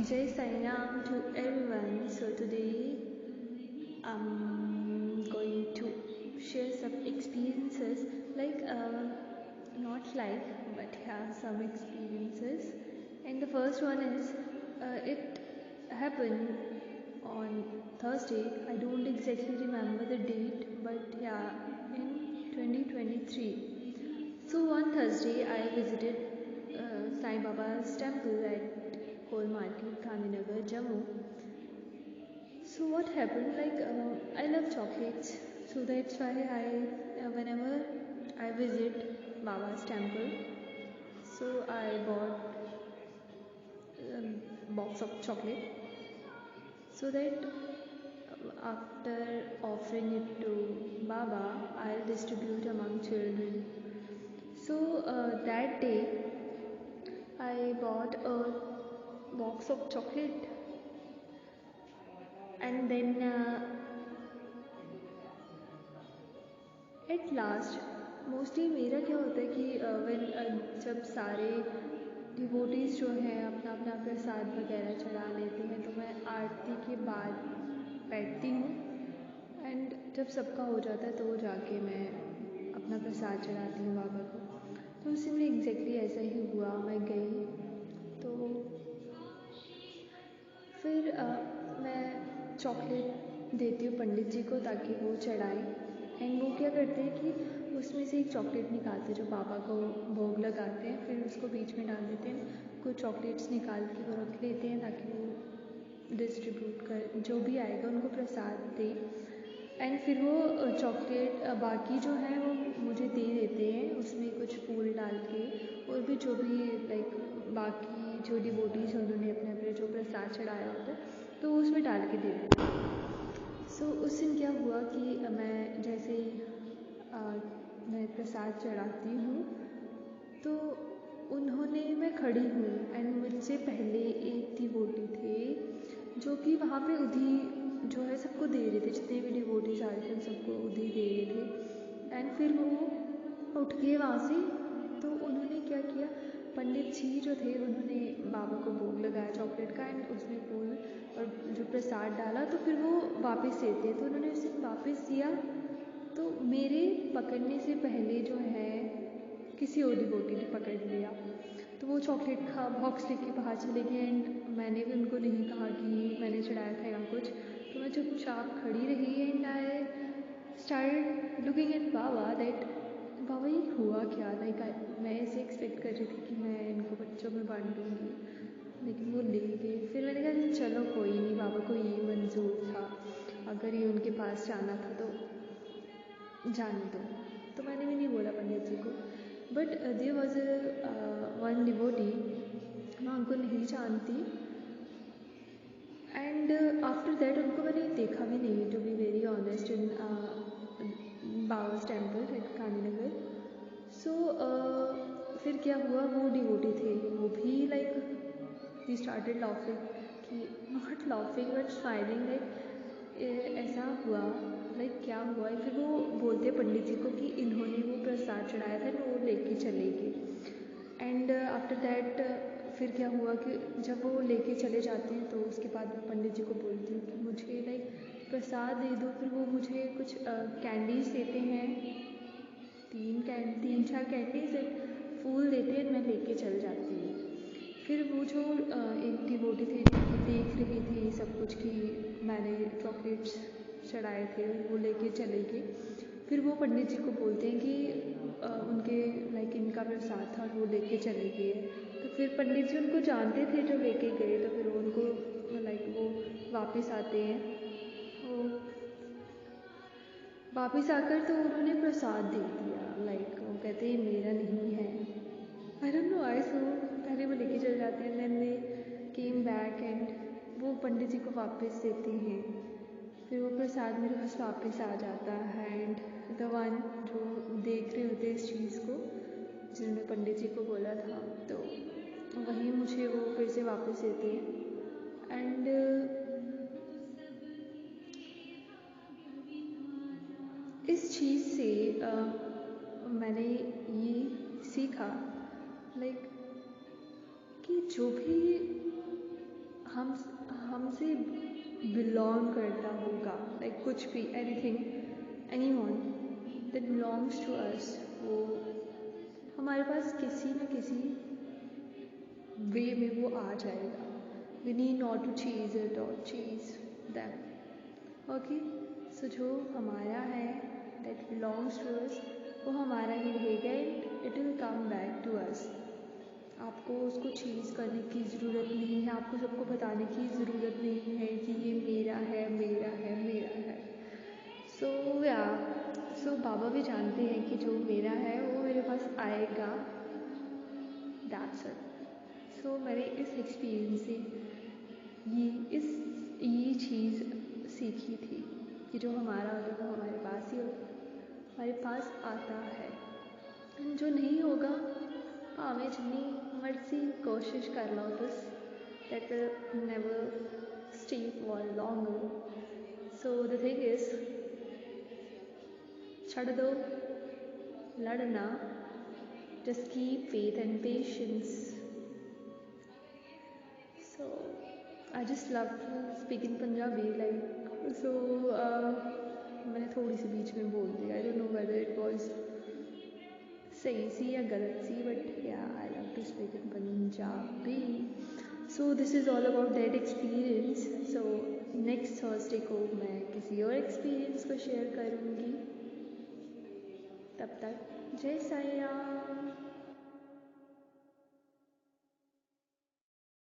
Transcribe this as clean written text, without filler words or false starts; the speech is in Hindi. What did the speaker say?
Jai Sainam to everyone. So today I'm going to share some experiences, like not life, but yeah, some experiences. And the first one is it happened on Thursday. I don't exactly remember the date, but yeah, in 2023. So one Thursday I visited Sai Baba's temple at Kol Market, Gandhinagar, Jammu. So what happened? Like I love chocolates, so that's why whenever I visit Baba's temple, so I bought a box of chocolate, so that after offering it to Baba, I'll distribute among children. So that day, I bought a box of chocolate, and then at last, mostly मेरा क्या होता है कि जब सारे डिवोटीज़ जो हैं अपना अपना प्रसाद वगैरह चढ़ा लेते हैं, तो मैं आरती के बाद बैठती हूँ, एंड जब सबका हो जाता है तो जाके मैं अपना प्रसाद चढ़ाती हूँ बाबा को। तो उसी में एग्जैक्टली ऐसा ही हुआ। मैं गई तो फिर मैं चॉकलेट देती हूँ पंडित जी को ताकि वो चढ़ाएं, एंड वो क्या करते हैं कि उसमें से एक चॉकलेट निकालते हैं जो बाबा को भोग लगाते हैं, फिर उसको बीच में डाल देते हैं, कुछ चॉकलेट्स निकाल के वो रख लेते हैं ताकि वो डिस्ट्रीब्यूट कर जो भी आएगा उनको प्रसाद दे, एंड फिर वो चॉकलेट बाकी जो है वो मुझे दे देते हैं, उसमें कुछ फूल डाल के, और भी जो भी लाइक बाकी जो डिवोटीज हैं उन्होंने अपने अपने जो प्रसाद चढ़ाया होता है तो वो उसमें डाल के दे देते हैं। सो उस दिन क्या हुआ कि मैं जैसे ही मैं प्रसाद चढ़ाती हूँ तो उन्होंने मैं खड़ी हूँ, एंड मुझसे पहले एक डिवोटी थे जो कि वहाँ पे उधी जो है सबको दे रहे थे, जितने भी डिवोटीज आ रहे थे सबको उधी दे रहे थे, एंड फिर वो उठ के वहाँ से, तो उन्होंने क्या किया, पंडित जी जो थे उन्होंने बाबा को भोग लगाया चॉकलेट का, एंड उसमें फूल और जो प्रसाद डाला, तो फिर वो वापस देते, तो उन्होंने उसे वापस दिया, तो मेरे पकड़ने से पहले जो है किसी और डिवोटी ने पकड़ लिया, तो वो चॉकलेट का बॉक्स लेके बाहर चले गए, एंड मैंने भी उनको नहीं कहा कि मैंने चढ़ाया था या कुछ, तो मैं चुपचाप खड़ी रही, and I started looking at Baba that Baba ये हुआ क्या, लाइक मैं ऐसे एक्सपेक्ट कर रही थी कि मैं इनको बच्चों में बांटूंगी, लेकिन वो ले गए। फिर मैंने कहा चलो कोई नहीं, बाबा को ये मंजूर था, अगर ये उनके पास जाना था तो जाने दो, तो मैंने भी नहीं बोला पंडित जी को। But there was one devotee, मैं उनको नहीं जानती, एंड आफ्टर दैट उनको मैंने देखा भी नहीं, to be very honest, in Baba's temple at Gandhinagar. So फिर क्या हुआ, वो डिवोटी थे, वो भी लाइक वी स्टार्टेड लाफिंग, कि not laughing but smiling, like ऐसा हुआ, लाइक क्या हुआ है। फिर वो बोलते पंडित जी को कि इन्होंने वो प्रसाद चढ़ाया था, वो लेके चले गए, एंड आफ्टर दैट फिर क्या हुआ कि जब वो लेके चले जाते हैं तो उसके बाद मैं पंडित जी को बोलती हूँ कि मुझे लाइक प्रसाद दे दो, फिर वो मुझे कुछ कैंडीज देते हैं, तीन चार कैंडीज फूल देते हैं, मैं लेके चल जाती हूँ। फिर वो जो एक डिवोटी थी जो देख रही थी सब कुछ कि मैंने चॉकलेट्स चढ़ाए थे, वो लेके चले गए। फिर वो पंडित जी को बोलते हैं कि उनके लाइक इनका प्रसाद था, वो लेके चले गए। तो फिर पंडित जी उनको जानते थे जो लेके गए, तो फिर उनको लाइक वो वापस आते हैं, वो वापस आकर तो उन्होंने प्रसाद दे दिया, लाइक वो कहते हैं मेरा नहीं है, आई डोंट नो आई। सो पहले वो लेके चले जाते हैं, then they came back and वो पंडित जी को वापस देते हैं, फिर वो प्रसाद मेरे पास वापस आ जाता है, एंड द वन जो देख रहे होते इस चीज़ को, जिन्होंने पंडित जी को बोला था, तो वही मुझे वो फिर से वापस देते हैं। एंड इस चीज़ से मैंने ये सीखा, लाइक कि जो भी बिलोंग करता होगा, लाइक कुछ भी, anything, anyone that belongs to us, वो हमारे पास किसी न किसी वे में वो आ जाएगा. We need not to chase it और चेज दैम. ओके, सो जो हमारा है दैट बिलोंग्स टू अस, वो हमारा ही रहेगा and it will come back to us. आपको उसको चेज करने की ज़रूरत नहीं है, आपको सबको बताने की ज़रूरत नहीं है कि ये मेरा है, मेरा है, मेरा है. सो बाबा भी जानते हैं कि जो मेरा है वो मेरे पास आएगा. That's it. सो मैंने इस एक्सपीरियंस से ये चीज़ सीखी थी कि जो हमारा होगा वो हमारे पास ही हमारे पास आता है. एंड जो नहीं होगा, भावें जितनी मर्जी कोशिश कर लो, तुस that will never stay for longer. So the thing is, छड़ दो लड़ना, just keep faith and patience. So I just love to speak in Punjabi, like so. मैंने थोड़ी सी बीच में बोल दिया. I don't know whether it was सही सी या गलत सी, but yeah, I love to speak in Punjabi. So this is all about that experience. So next Thursday को मैं किसी और एक्सपीरियंस को शेयर करूँगी. तब तक जय साईं राम.